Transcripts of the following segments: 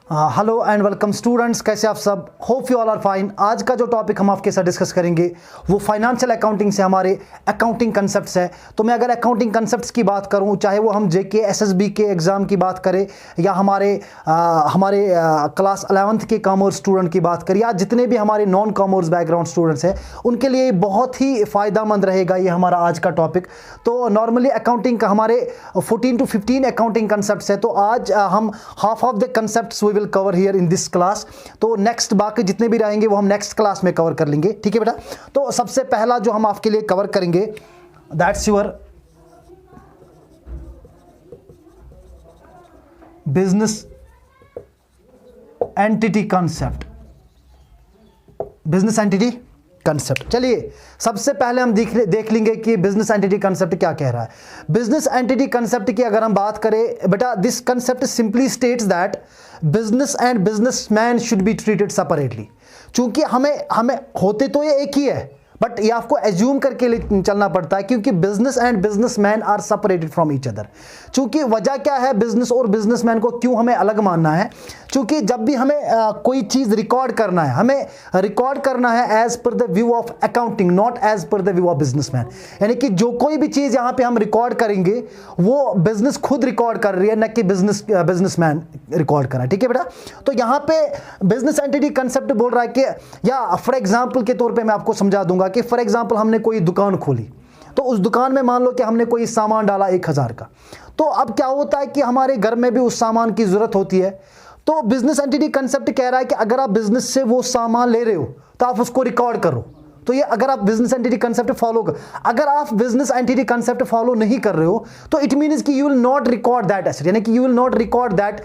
Hello and welcome students, कैसे आप सब? Hope you all are fine. आज का जो टॉपिक हम आपके साथ डिस्कस करेंगे वो फाइनेंशियल अकाउंटिंग से हमारे अकाउंटिंग कंसेप्ट्स हैं। तो मैं अगर अकाउंटिंग कंसेप्ट्स की बात करूं, चाहे वो हम जेके एसएसबी के एग्ज़ाम की बात करें या हमारे क्लास 11th के कॉमर्स स्टूडेंट की बात करें या जितने भी हमारे नॉन कॉमर्स बैकग्राउंड स्टूडेंट्स हैं, उनके लिए बहुत ही फ़ायदेमंद रहेगा ये हमारा आज का टॉपिक। तो नॉर्मली अकाउंटिंग का हमारे 14 to 15 अकाउंटिंग कंसेप्ट्स हैं। तो आज हम half of the concepts we will cover here in this class. तो नेक्स्ट बाकी जितने भी रहेंगे वो हम नेक्स्ट क्लास में कवर कर लेंगे, ठीक है बेटा। तो सबसे पहला जो हम आपके लिए कवर करेंगे that's your business entity concept. Business entity concept, चलिए सबसे पहले हम देख लेंगे कि बिजनेस एंटिटी कंसेप्ट क्या कह रहा है। बिजनेस एंटिटी कंसेप्ट की अगर हम बात करें बेटा, this concept simply states that business and businessman should be treated separately. चूंकि हमें होते तो ये एक ही है, बट ये आपको एज्यूम करके चलना पड़ता है क्योंकि business and businessman are separated from each other. चूंकि वजह क्या है बिजनेस और बिजनेसमैन को क्यों हमें अलग मानना है? चूंकि जब भी हमें कोई चीज़ रिकॉर्ड करना है, हमें रिकॉर्ड करना है as per the view of accounting, not as per the view of businessman. यानी कि जो कोई भी चीज़ यहाँ पे हम रिकॉर्ड करेंगे वो बिजनेस खुद रिकॉर्ड कर रही है, न कि बिजनेसमैन रिकॉर्ड कर रहा है, ठीक है बेटा। तो यहाँ पे बिजनेस एंटिटी कंसेप्ट बोल रहा है कि, या फॉर एग्जाम्पल के तौर पर मैं आपको समझा दूंगा कि फॉर एग्जाम्पल हमने कोई दुकान खोली, तो उस दुकान में मान लो कि हमने कोई सामान डाला 1000 का। तो अब क्या होता है कि हमारे घर में भी उस सामान की जरूरत होती है। तो बिजनेस एंटिटी कंसेप्ट कह रहा है कि अगर आप बिजनेस से वो सामान ले रहे हो तो आप उसको रिकॉर्ड करो। तो ये अगर आप बिजनेस एंटिटी कंसेप्ट फॉलो कर, अगर आप बिजनेस एंटिटी कंसेप्ट फॉलो नहीं कर रहे हो तो इट मींस कि you will not record that asset. यानी कि you will not record that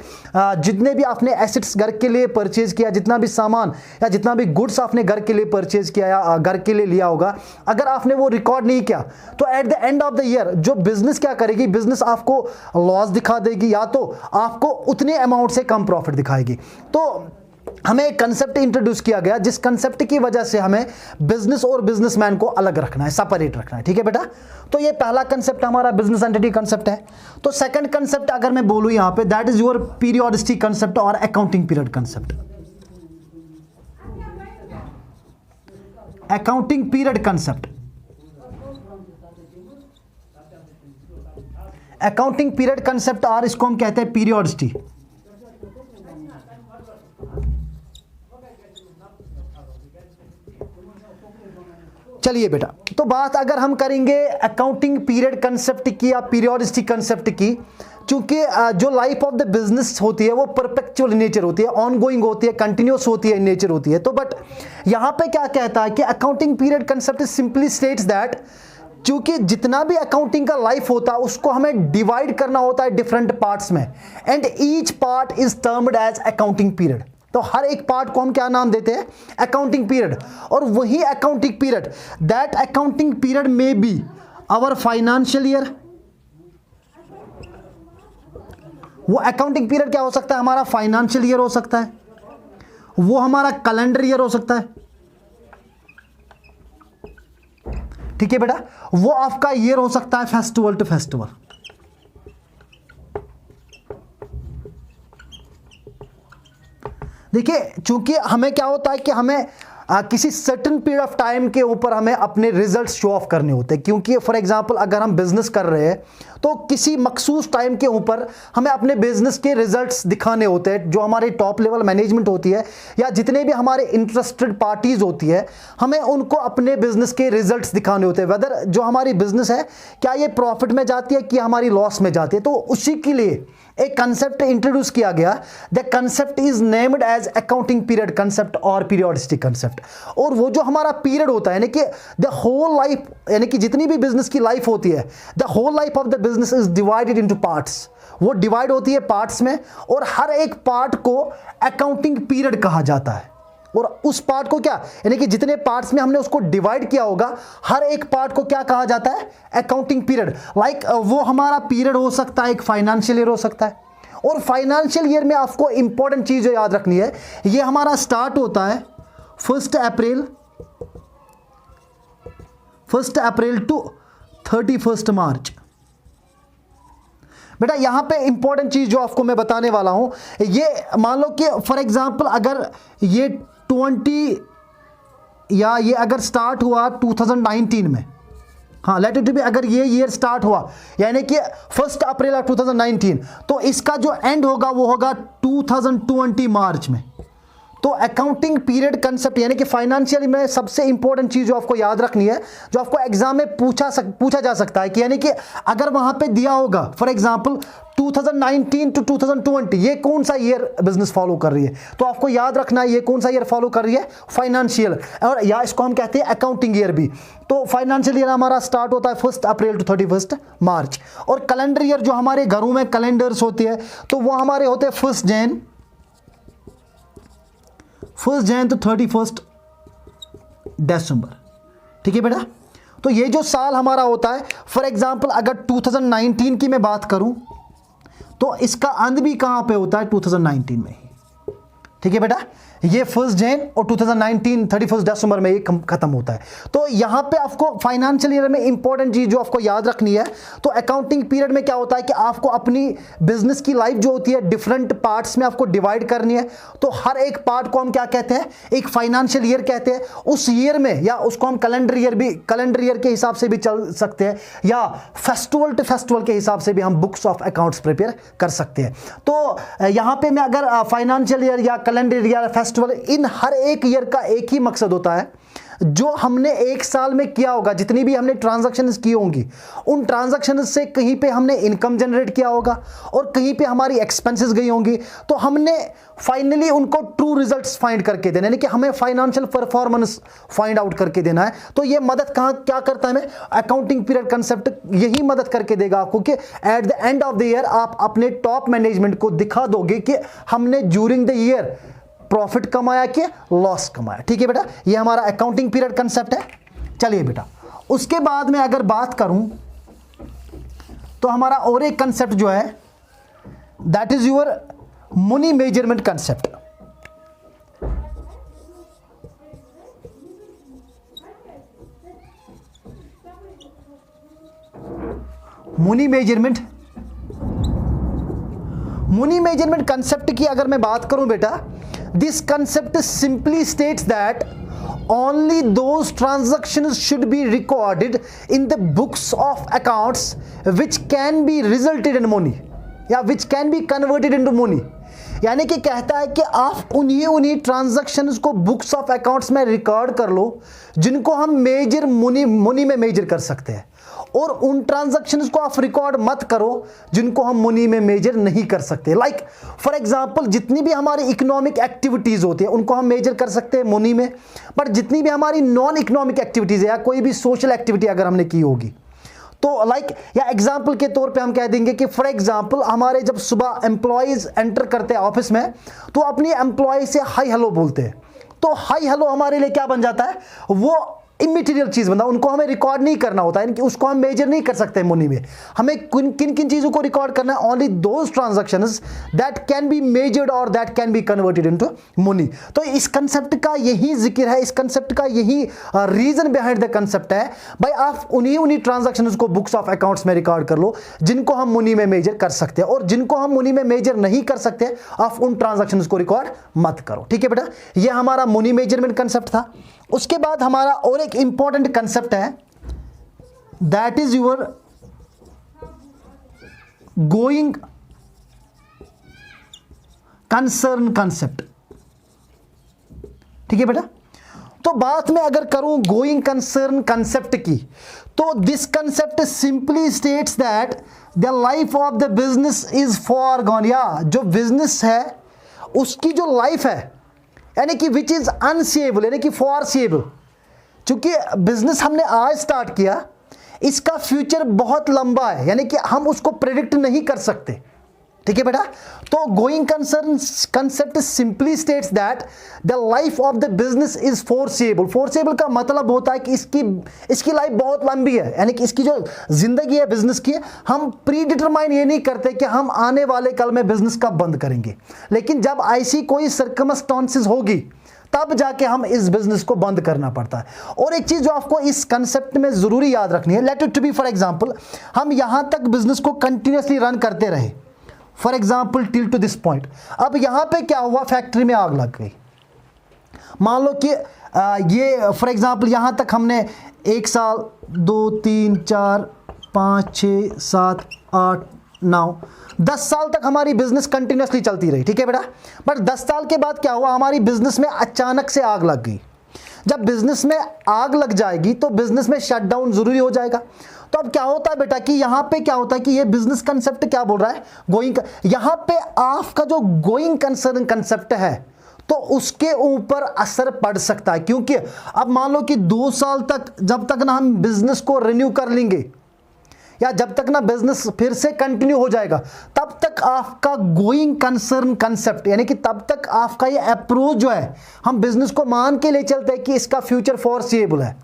जितने भी आपने एसेट्स घर के लिए परचेज किया, जितना भी सामान या जितना भी गुड्स आपने घर के लिए परचेज किया या घर के लिए लिया होगा, अगर आपने वो रिकॉर्ड नहीं किया तो at the end of the year जो बिजनेस क्या करेगी, बिजनेस आपको लॉस दिखा देगी या तो आपको उतने अमाउंट से कम प्रॉफिट दिखाएगी। तो हमें एक कंसेप्ट इंट्रोड्यूस किया गया जिस कंसेप्ट की वजह से हमें बिजनेस और बिजनेसमैन को अलग रखना है, सेपरेट रखना है, ठीक है बेटा। तो ये पहला कंसेप्ट हमारा बिजनेस एंटिटी कंसेप्ट है। तो सेकंड कंसेप्ट अगर मैं बोलूं यहां पे, that is your periodicity concept और accounting period concept. Accounting period concept, accounting period concept और इसको हम कहते हैं पीरियोडिसिटी। चलिए बेटा, तो बात अगर हम करेंगे अकाउंटिंग पीरियड कंसेप्ट की या पीरियोडिसिटी कंसेप्ट की, चूंकि जो लाइफ ऑफ द बिजनेस होती है वो परपेचुअल इन नेचर होती है, ऑनगोइंग होती है, कंटिन्यूस होती है, इन नेचर होती है। तो बट यहां पे क्या कहता है कि accounting period concept simply states that चूंकि जितना भी अकाउंटिंग का लाइफ होता है उसको हमें डिवाइड करना होता है डिफरेंट पार्ट्स में, and each part is termed as accounting period. तो हर एक पार्ट को हम क्या नाम देते हैं? Accounting period. और वही accounting period, that accounting period में बी आवर फाइनेंशियल ईयर। वो अकाउंटिंग पीरियड क्या हो सकता है? हमारा फाइनेंशियल ईयर हो सकता है, वो हमारा कैलेंडर ईयर हो सकता है, ठीक है बेटा। वो आपका ईयर हो सकता है फेस्टिवल टू फेस्टिवल। देखिए, चूंकि हमें क्या होता है कि हमें किसी सर्टेन पीरियड ऑफ टाइम के ऊपर हमें अपने रिजल्ट्स शो ऑफ करने होते हैं। क्योंकि फॉर एग्जांपल अगर हम बिजनेस कर रहे हैं तो किसी मखसूस टाइम के ऊपर हमें अपने बिजनेस के रिजल्ट्स दिखाने होते हैं। जो हमारे टॉप लेवल मैनेजमेंट होती है या जितने भी हमारे इंटरेस्टेड पार्टीज होती है, हमें उनको अपने बिजनेस के रिजल्ट्स दिखाने होते हैं, वेदर जो हमारी बिजनेस है क्या ये प्रॉफिट में जाती है कि हमारी लॉस में जाती है। तो उसी के लिए एक कंसेप्ट इंट्रोड्यूस किया गया, the concept is named as accounting period concept और पीरियोडिसिटी कंसेप्ट। और वो जो हमारा पीरियड होता है, यानी कि द होल लाइफ, यानी कि जितनी भी बिजनेस की लाइफ होती है, the whole life of the business is divided into parts. वो डिवाइड होती है पार्ट्स में, और हर एक पार्ट को अकाउंटिंग पीरियड कहा जाता है। और उस पार्ट को क्या, यानी कि जितने पार्ट्स में हमने उसको डिवाइड किया होगा, हर एक पार्ट को क्या कहा जाता है? Accounting period. लाइक वो हमारा पीरियड हो सकता है, एक फाइनेंशियल ईयर हो सकता है। और फाइनेंशियल ईयर में आपको इंपॉर्टेंट चीज जो याद रखनी है, ये हमारा स्टार्ट होता है 1 अप्रैल टू 31 मार्च। बेटा यहाँ पे इंपॉर्टेंट चीज जो आपको मैं बताने वाला हूं, ये मान लो कि फॉर एग्जांपल अगर ये 20 या ये अगर स्टार्ट हुआ 2019 में, हाँ लेट इट बी, अगर ये ईयर स्टार्ट हुआ यानी कि 1 अप्रैल 2019, तो इसका जो एंड होगा वो होगा 2020 मार्च में। तो अकाउंटिंग पीरियड कंसेप्ट यानी कि फाइनेंशियल में सबसे इंपॉर्टेंट चीज जो आपको याद रखनी है, जो आपको एग्जाम में पूछा जा सकता है कि यानी कि अगर वहां पे दिया होगा फॉर एग्जांपल 2019 टू 2020 ये कौन सा ईयर बिजनेस फॉलो कर रही है, तो आपको याद रखना है ये कौन सा ईयर फॉलो कर रही है, फाइनेंशियल, और या इसको हम कहते हैं अकाउंटिंग ईयर भी। तो फाइनेंशियल ईयर हमारा स्टार्ट होता है 1 अप्रैल टू 31 मार्च, और कैलेंडर ईयर जो हमारे घरों में कैलेंडर्स होते हैं तो वो हमारे होते हैं 1 जैन तो 31 दिसंबर। ठीक है बेटा, तो ये जो साल हमारा होता है, फॉर एग्जांपल अगर 2019 की मैं बात करूं तो इसका अंत भी कहां पे होता है, 2019 में ही। ठीक है बेटा, ये 1 जैन और 2019 31 दिसंबर में ये खत्म होता है। तो यहां पे आपको फाइनेंशियल ईयर में इंपॉर्टेंट चीज जो आपको याद रखनी है, तो अकाउंटिंग पीरियड में क्या होता है कि आपको अपनी बिजनेस की लाइफ जो होती है डिफरेंट पार्ट्स में आपको डिवाइड करनी है। तो हर एक पार्ट को हम क्या कहते हैं, एक फाइनेंशियल ईयर कहते हैं। उस ईयर में या उसको हम कैलेंडर ईयर के हिसाब से भी चल सकते हैं, या फेस्टिवल टू फेस्टिवल के हिसाब से भी हम बुक्स ऑफ अकाउंट्स प्रिपेयर कर सकते हैं। तो यहां पे मैं अगर फाइनेंशियल ईयर या कैलेंडर ईयर, इन हर एक ईयर का एक ही मकसद होता है, जो हमने एक साल में किया होगा, जितनी भी हमने ट्रांजैक्शंस की होंगी, उन ट्रांजैक्शंस से कहीं पे हमने इनकम जनरेट किया होगा और कहीं पे हमारी एक्सपेंसेस गई होंगी, तो हमने फाइनली उनको ट्रू रिजल्ट्स फाइंड करके देना, यानी कि हमें फाइनेंशियल परफॉर्मेंस फाइंड आउट करके देना है। तो ये मदद क्या करता है, हमें अकाउंटिंग पीरियड कंसेप्ट यही मदद करके देगा आपको कि at the end of the year आप अपने टॉप मैनेजमेंट को दिखा दोगे कि हमने ड्यूरिंग द ईयर प्रॉफिट कमाया कि लॉस कमाया। ठीक है बेटा, ये हमारा अकाउंटिंग पीरियड कंसेप्ट है। चलिए बेटा, उसके बाद में अगर बात करूं तो हमारा और एक कंसेप्ट जो है that is your money measurement concept. Money measurement concept की अगर मैं बात करूं बेटा, this concept simply states that only those transactions should be recorded in the books of accounts which can be resulted in money या which can be converted into money। यानी कि कहता है कि आप उन्हीं ट्रांजैक्शंस को बुक्स ऑफ अकाउंट्स में रिकॉर्ड कर लो जिनको हम मनी में मेजर कर सकते हैं, और उन ट्रांजैक्शंस को आप रिकॉर्ड मत करो जिनको हम मनी में मेजर नहीं कर सकते। लाइक फॉर एग्जांपल जितनी भी हमारी इकोनॉमिक एक्टिविटीज होती है उनको हम मेजर कर सकते हैं मनी में, बट जितनी भी हमारी नॉन इकोनॉमिक एक्टिविटीज है या कोई भी सोशल एक्टिविटी अगर हमने की होगी, तो लाइक या एग्जांपल के तौर पे हम कह देंगे कि फॉर एग्जांपल हमारे जब सुबह एम्प्लॉयज एंटर करते हैं ऑफिस में तो अपनी एम्प्लॉय से हाई हेलो बोलते हैं, तो हाई हेलो हमारे लिए क्या बन जाता है, वो इमेटीरियल चीज बनता है, उनको हमें रिकॉर्ड नहीं करना होता है, उसको हम मेजर नहीं कर सकते मनी में। हमें किन किन चीजों को रिकॉर्ड करना है, only those transactions that can be measured और that can be converted into money. तो इस कंसेप्ट का यही जिक्र है, इस कंसेप्ट का यही रीजन बिहाइंड द कंसेप्ट है भाई, आप उन्हीं ट्रांजैक्शंस को बुक्स ऑफ अकाउंट्स में रिकॉर्ड कर लो जिनको हम मनी में मेजर कर सकते हैं, और जिनको हम मनी में मेजर नहीं कर सकते आप उन ट्रांजैक्शंस को रिकॉर्ड मत करो। ठीक है बेटा, ये हमारा मनी मेजरमेंट कंसेप्ट था। उसके बाद हमारा और एक इंपॉर्टेंट कंसेप्ट है that is your going concern concept. ठीक है बेटा, तो बात में अगर करूं गोइंग कंसर्न कंसेप्ट की, तो this concept simply states that the life of the business is foregone, या जो बिजनेस है उसकी जो लाइफ है यानी कि विच इज अनसीएबल यानी कि फॉरसीएबल। चूंकि बिजनेस हमने आज स्टार्ट किया, इसका फ्यूचर बहुत लंबा है यानी कि हम उसको प्रेडिक्ट नहीं कर सकते। ठीक है बेटा, तो going concern concept simply states that the life of the business is foreseeable. Foreseeable का मतलब होता है कि इसकी लाइफ बहुत लंबी है, यानी कि इसकी जो जिंदगी है बिजनेस की, हम प्री डिटरमाइन ये नहीं करते कि हम आने वाले कल में बिजनेस कब बंद करेंगे, लेकिन जब ऐसी कोई सर्कमस्टांसेस होगी तब जाके हम इस बिजनेस को बंद करना पड़ता है। और एक चीज जो आपको इस कंसेप्ट में जरूरी याद रखनी है, let it be for example हम यहां तक बिजनेस को कंटिन्यूअसली रन करते रहे, for example till two this point. अब यहां पे क्या हुआ, फैक्ट्री में आग लग गई। मान लो कि ये फॉर एग्जांपल यहां तक हमने 1 साल 2 3 4 5 6 7 8 9 10 साल तक हमारी बिजनेस कंटिन्यूअसली चलती रही, ठीक है बेटा। बट 10 साल के बाद क्या हुआ, हमारी बिजनेस में अचानक से आग लग गई। जब बिजनेस में आग लग जाएगी तो बिजनेस में शटडाउन जरूरी हो जाएगा। तो अब क्या होता है बेटा कि यहां पे क्या होता है कि ये बिजनेस कंसेप्ट क्या बोल रहा है, गोइंग। यहां पे आपका जो गोइंग कंसर्न कंसेप्ट है तो उसके ऊपर असर पड़ सकता है, क्योंकि अब मान लो कि 2 साल तक जब तक ना हम बिजनेस को रिन्यू कर लेंगे या जब तक ना बिजनेस फिर से कंटिन्यू हो जाएगा, तब तक आपका गोइंग कंसर्न कंसेप्ट यानी कि तब तक आपका ये अप्रोच जो है, हम बिजनेस को मान के ले चलते हैं कि इसका फ्यूचर फॉरसीएबल है,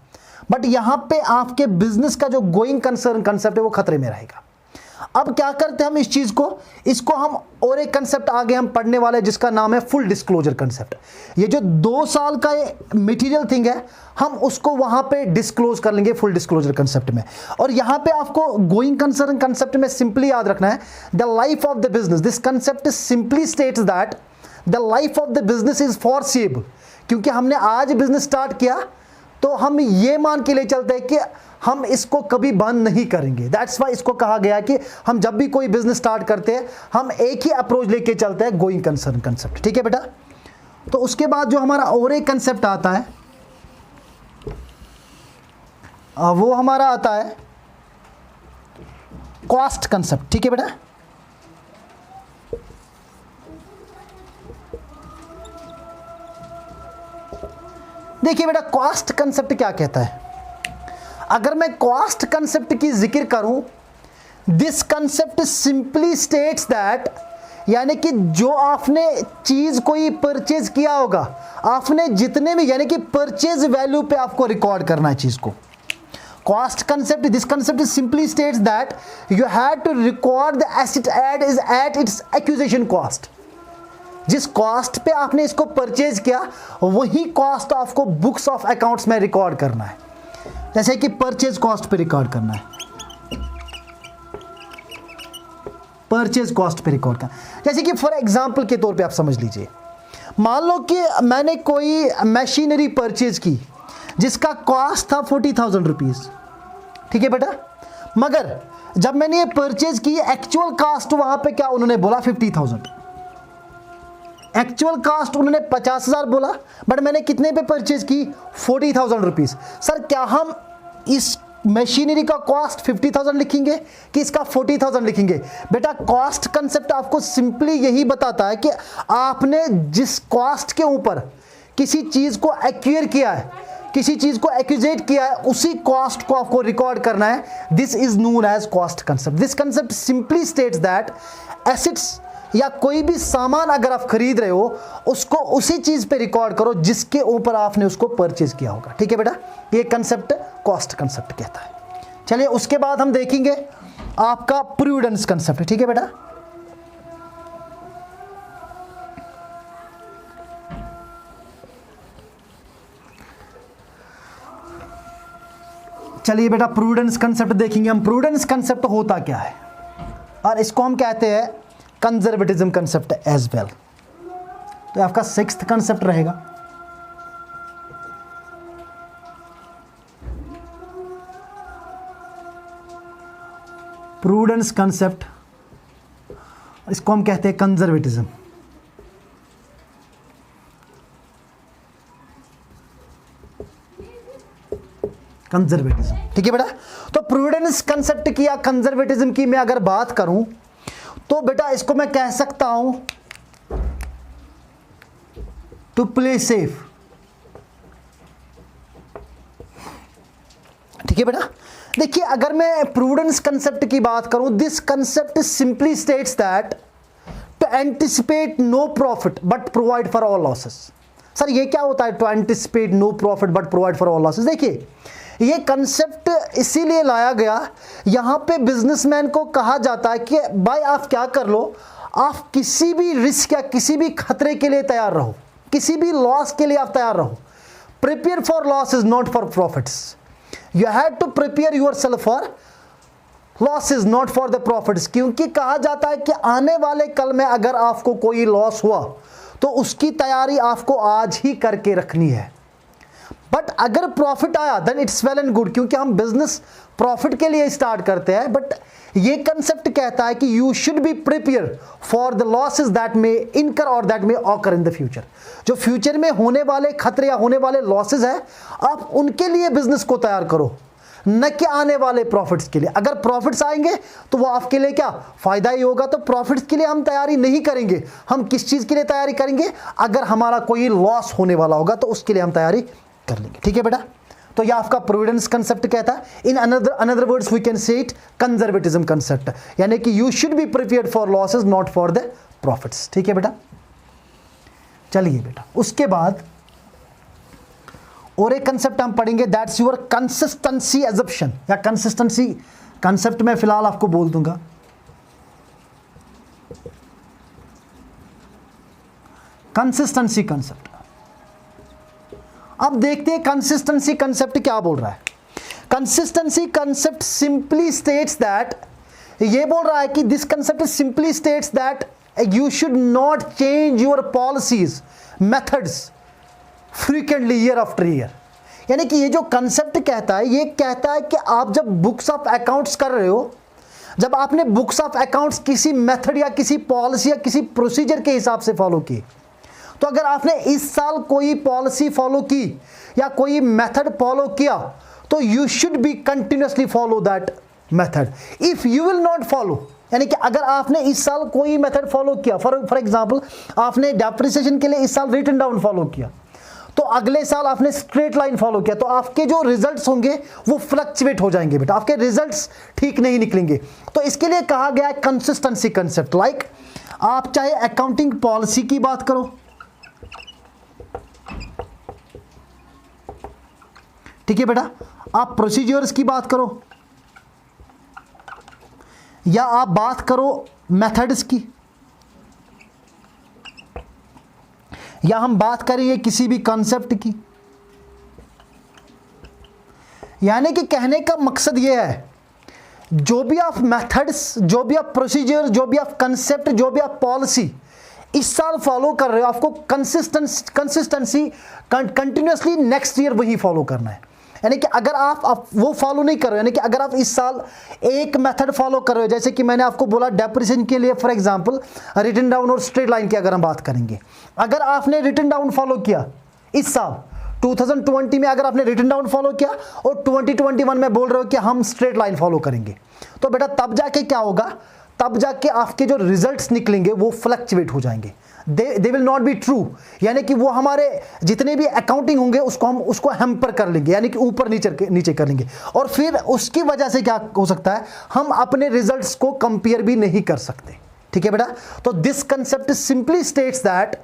बट यहां पे आपके बिजनेस का जो गोइंग कंसर्न कंसेप्ट है वो खतरे में रहेगा। अब क्या करते हैं हम इस चीज को, इसको हम और एक कंसेप्ट आगे हम पढ़ने वाले हैं जिसका नाम है फुल डिस्क्लोजर कंसेप्ट। ये जो 2 साल का ये मटेरियल थिंग है, हम उसको वहां पे डिस्क्लोज कर लेंगे फुल डिस्क्लोजर कंसेप्ट में। और यहां पे आपको गोइंग कंसर्न कंसेप्ट में सिंपली याद रखना है, the life of the business, this concept simply states that the life of the business is foreseeable. क्योंकि हमने आज बिजनेस स्टार्ट किया तो हम ये मान के ले चलते हैं कि हम इसको कभी बंद नहीं करेंगे। दैट्स वाई इसको कहा गया कि हम जब भी कोई बिजनेस स्टार्ट करते हैं हम एक ही अप्रोच लेके चलते हैं, गोइंग कंसर्न कंसेप्ट, ठीक है बेटा। तो उसके बाद जो हमारा और एक कंसेप्ट आता है वो हमारा आता है कॉस्ट कंसेप्ट, ठीक है बेटा। देखिए बेटा कॉस्ट कंसेप्ट क्या कहता है, अगर मैं कॉस्ट कंसेप्ट की जिक्र करूं, this concept simply states that, यानी कि जो आपने चीज कोई परचेज किया होगा, आपने जितने भी यानी कि परचेज वैल्यू पे आपको रिकॉर्ड करना है चीज को। Cost concept, this concept simply states that you have to record the asset ad is at its acquisition cost. जिस कॉस्ट पे आपने इसको परचेज किया वही कॉस्ट आपको बुक्स ऑफ अकाउंट्स में रिकॉर्ड करना है। जैसे कि परचेज कॉस्ट पे रिकॉर्ड करना है, परचेज कॉस्ट पे रिकॉर्ड करना। जैसे कि फॉर एग्जांपल के तौर पे आप समझ लीजिए, मान लो कि मैंने कोई मशीनरी परचेज की जिसका कॉस्ट था 40,000 रुपीज, ठीक है बेटा। मगर जब मैंने ये परचेज की एक्चुअल कॉस्ट वहां पे क्या उन्होंने बोला 50,000, एक्चुअल कॉस्ट उन्होंने 50,000 बोला, बट मैंने कितने पे परचेज की 40,000 रुपीज। सर क्या हम इस मशीनरी का कॉस्ट 50,000 लिखेंगे कि इसका 40,000 लिखेंगे? बेटा कॉस्ट कंसेप्ट आपको सिंपली यही बताता है कि आपने जिस कॉस्ट के ऊपर किसी चीज को एक्वायर किया है, किसी चीज को एक्विजिट किया है, उसी कॉस्ट को आपको रिकॉर्ड करना है। This is known as cost concept. This concept simply states that assets या कोई भी सामान अगर आप खरीद रहे हो उसको उसी चीज पे रिकॉर्ड करो जिसके ऊपर आपने उसको परचेज किया होगा, ठीक है बेटा। ये कंसेप्ट कॉस्ट कंसेप्ट कहता है। चलिए उसके बाद हम देखेंगे आपका प्रूडेंस कंसेप्ट, ठीक है बेटा। चलिए बेटा प्रूडेंस कंसेप्ट देखेंगे हम। प्रूडेंस कंसेप्ट होता क्या है, और इसको हम कहते हैं कंजर्वेटिज्म कंसेप्ट एज वेल। तो आपका 6th कंसेप्ट रहेगा प्रूडेंस कंसेप्ट, इसको हम कहते हैं कंजर्वेटिज्म। कंजर्वेटिज्म, ठीक है बेटा। तो प्रूडेंस कंसेप्ट की या कंजर्वेटिज्म की मैं अगर बात करूं तो बेटा इसको मैं कह सकता हूं टू प्ले सेफ, ठीक है बेटा। देखिए अगर मैं प्रूडेंस कंसेप्ट की बात करूं, this concept simply states that to anticipate no profit but provide for all losses. Sir ये क्या होता है to anticipate no profit but provide for all losses? देखिए ये कंसेप्ट इसीलिए लाया गया, यहां पे बिजनेसमैन को कहा जाता है कि भाई आप क्या कर लो, आप किसी भी रिस्क या किसी भी खतरे के लिए तैयार रहो, किसी भी लॉस के लिए आप तैयार रहो। Prepare for loss is not for profits, you have to prepare yourself for loss is not for the profits. क्योंकि कहा जाता है कि आने वाले कल में अगर आपको कोई लॉस हुआ तो उसकी तैयारी आपको आज ही करके रखनी है। बट अगर प्रॉफिट आया then it's well and good, क्योंकि हम बिजनेस प्रॉफिट के लिए स्टार्ट करते हैं। बट ये कंसेप्ट कहता है कि you should be prepare for the losses that may इनकर और that may occur in the future. जो फ्यूचर में होने वाले खतरे या होने वाले लॉसेस हैं, आप उनके लिए बिजनेस को तैयार करो, न कि आने वाले प्रॉफिट्स के लिए। अगर प्रॉफिट्स आएंगे तो वो आपके लिए क्या फायदा ही होगा। तो प्रॉफिट्स के लिए हम तैयारी नहीं करेंगे, हम किस चीज के लिए तैयारी करेंगे? अगर हमारा कोई लॉस होने वाला होगा तो उसके लिए हम तैयारी कर लेंगे। ठीक है बेटा, तो यह आपका प्रोविडेंस कंसेप्ट कहता है। In another words we can say it conservatism concept, यानी कि you should be prepared for losses not for the profits. ठीक है बेटा, चलिए बेटा, उसके बाद और एक कंसेप्ट हम पढ़ेंगे, दैट्स योर कंसिस्टेंसी एजम्पशन, या कंसिस्टेंसी कंसेप्ट में फिलहाल आपको बोल दूंगा। कंसिस्टेंसी कंसेप्ट, अब देखते हैं कंसिस्टेंसी कंसेप्ट क्या बोल रहा है। Consistency concept simply states that, ये बोल रहा है कि this concept simply states that you should not change your policies methods frequently year after year. यानी कि ये जो कंसेप्ट कहता है, ये कहता है कि आप जब बुक्स ऑफ अकाउंट्स कर रहे हो, जब आपने बुक्स ऑफ अकाउंट्स किसी मेथड या किसी पॉलिसी या किसी प्रोसीजर के हिसाब से फॉलो की, तो अगर आपने इस साल कोई पॉलिसी फॉलो की या कोई मेथड फॉलो किया, तो you should B continuously follow that method. If you will not follow, यानी कि अगर आपने इस साल कोई मेथड फॉलो किया, फॉर एग्जांपल आपने डेप्रिसिएशन के लिए इस साल रिटन डाउन फॉलो किया, तो अगले साल आपने स्ट्रेट लाइन फॉलो किया, तो आपके जो रिजल्ट्स होंगे वो फ्लक्चुएट हो जाएंगे बेटा, आपके रिजल्ट्स ठीक नहीं निकलेंगे। तो इसके लिए कहा गया है कंसिस्टेंसी कंसेप्ट। लाइक आप चाहे अकाउंटिंग पॉलिसी की बात करो, ठीक है बेटा, आप प्रोसीजर्स की बात करो, या आप बात करो मेथड्स की, या हम बात करेंगे किसी भी कॉन्सेप्ट की। यानी कि कहने का मकसद यह है, जो भी आप मेथड्स, जो भी आप प्रोसीजर, जो भी आप कॉन्सेप्ट, जो भी आप पॉलिसी इस साल फॉलो कर रहे हो, आपको कंसिस्टेंसी कंटिन्यूसली नेक्स्ट ईयर वही फॉलो करना है। यानी कि अगर आप वो फॉलो नहीं कर रहे हो, यानी कि अगर आप इस साल एक मेथड फॉलो कर रहे हो, जैसे कि मैंने आपको बोला डेप्रिसिएशन के लिए फॉर एग्जांपल रिटन डाउन और स्ट्रेट लाइन की अगर हम बात करेंगे, अगर आपने रिटन डाउन फॉलो किया इस साल 2020 में, अगर आपने रिटन डाउन फॉलो किया और 2021 में बोल रहे हो कि हम स्ट्रेट लाइन फॉलो करेंगे, तो बेटा तब जाके क्या होगा, तब जाके आपके जो रिजल्ट्स निकलेंगे वो फ्लक्चुएट हो जाएंगे, they will not be true. यानी कि वो हमारे जितने भी अकाउंटिंग होंगे उसको हैम्पर कर लेंगे, यानी कि ऊपर नीचे कर लेंगे, और फिर उसकी वजह से क्या हो सकता है, हम अपने रिजल्ट्स को कंपेयर भी नहीं कर सकते। ठीक है बेटा, तो this concept simply states that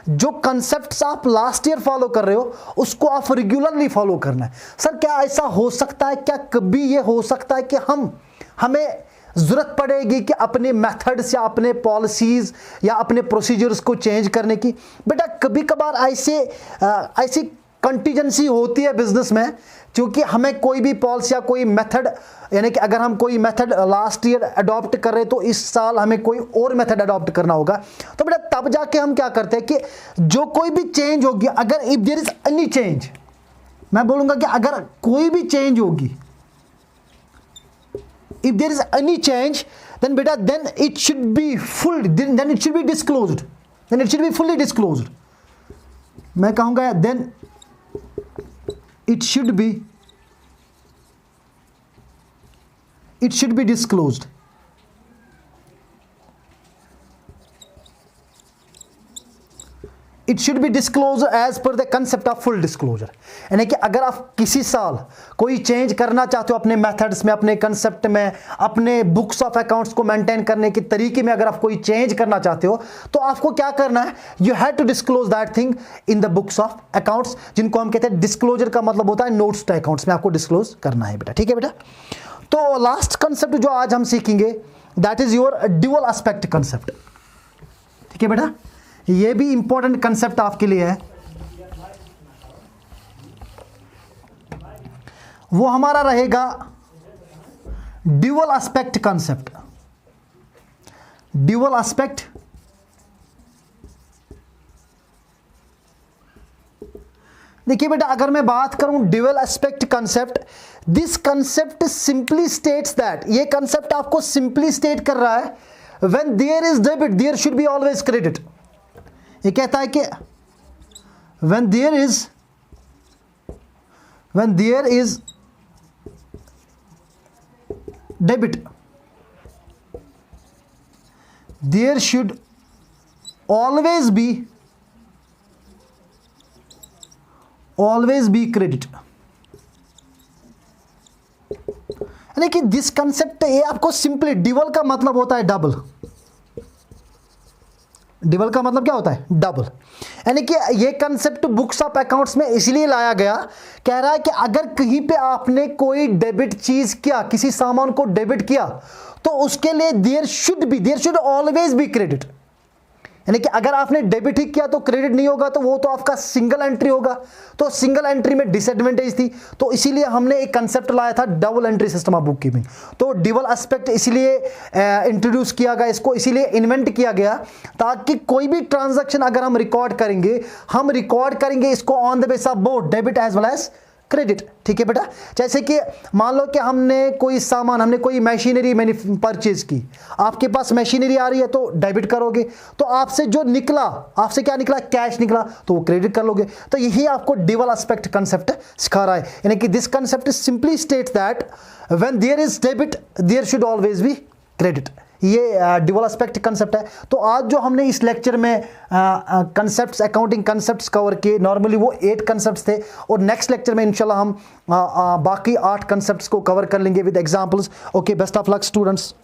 जो कंसेप्ट्स आप लास्ट ईयर फॉलो कर रहे हो उसको आप रेगुलरली फॉलो करना है। सर क्या ऐसा हो सकता है, क्या कभी ये हो सकता है कि हमें जरूरत पड़ेगी कि अपने मेथड्स या अपने पॉलिसीज या अपने प्रोसीजर्स को चेंज करने की? बेटा कभी कभार ऐसी कंटीजेंसी होती है बिजनेस में, क्योंकि हमें कोई भी पॉलिसी या कोई मेथड, यानी कि अगर हम कोई मेथड लास्ट ईयर अडॉप्ट कर रहे हैं तो इस साल हमें कोई और मेथड अडॉप्ट करना होगा, तो बेटा तब जाके हम क्या करते हैं कि जो कोई भी चेंज होगी, अगर if there is any change, मैं बोलूंगा कि अगर कोई भी चेंज होगी, if there is any change, then beta then it should be then it should be disclosed, then it should be fully disclosed. मैं कहूँगा then it should be disclosed. It should be disclosed as per the concept of full disclosure. यानी कि अगर आप किसी साल कोई change करना चाहते हो अपने मेथड्स में, अपने कंसेप्ट में, अपने बुक्स ऑफ अकाउंट्स को मेंटेन करने के तरीके में अगर आप कोई चेंज करना चाहते हो, तो आपको क्या करना है, you have to disclose that thing in the books of accounts, जिनको हम कहते हैं डिस्क्लोजर का मतलब होता है नोट्स टू अकाउंट्स में आपको डिस्क्लोज करना है बेटा। ठीक है बेटा, तो लास्ट कंसेप्ट जो आज हम सीखेंगे that is your dual aspect concept. ठीक है बेटा, ये भी इंपॉर्टेंट कंसेप्ट आपके लिए है, वो हमारा रहेगा dual aspect concept. Dual aspect देखिए बेटा, अगर मैं बात करूं dual aspect concept, this concept simply states that, ये कंसेप्ट आपको सिंपली स्टेट कर रहा है when there is debit there should be always credit. ये कहता है कि when there is debit there should always be credit. यानी कि दिस कंसेप्ट, ये आपको सिंपली, ड्यूअल का मतलब होता है डबल। ड्यूअल का मतलब क्या होता है? डबल। यानी कि ये कंसेप्ट बुक्स ऑफ अकाउंट्स में इसलिए लाया गया, कह रहा है कि अगर कहीं पे आपने कोई डेबिट चीज किया, किसी सामान को डेबिट किया, तो उसके लिए there should always be credit. यानी कि अगर आपने डेबिट ही किया तो क्रेडिट नहीं होगा, तो वो तो आपका सिंगल एंट्री होगा, तो सिंगल एंट्री में डिसएडवांटेज थी, तो इसीलिए हमने एक कंसेप्ट लाया था double entry system of book keeping. तो ड्यूअल एस्पेक्ट इसीलिए इंट्रोड्यूस किया गया, इसको इसीलिए इन्वेंट किया गया, ताकि कोई भी ट्रांजैक्शन अगर हम रिकॉर्ड करेंगे इसको on the base of both debit as well as credit. ठीक है बेटा, जैसे कि मान लो कि हमने कोई मशीनरी परचेज की, आपके पास मशीनरी आ रही है तो डेबिट करोगे, तो आपसे क्या निकला? कैश निकला, तो वो क्रेडिट कर लोगे। तो यही आपको ड्यूअल एस्पेक्ट कंसेप्ट सिखा रहा है। यानी कि this concept simply states that when there is debit there should always be credit. ये ड्यूअल एस्पेक्ट कंसेप्ट है। तो आज जो हमने इस लेक्चर में कंसेप्ट्स, अकाउंटिंग कंसेप्ट्स कवर किए, नॉर्मली वो 8 कंसेप्ट्स थे, और नेक्स्ट लेक्चर में इंशाल्लाह हम बाकी 8 कंसेप्ट्स को कवर कर लेंगे with examples. Okay, best of luck students.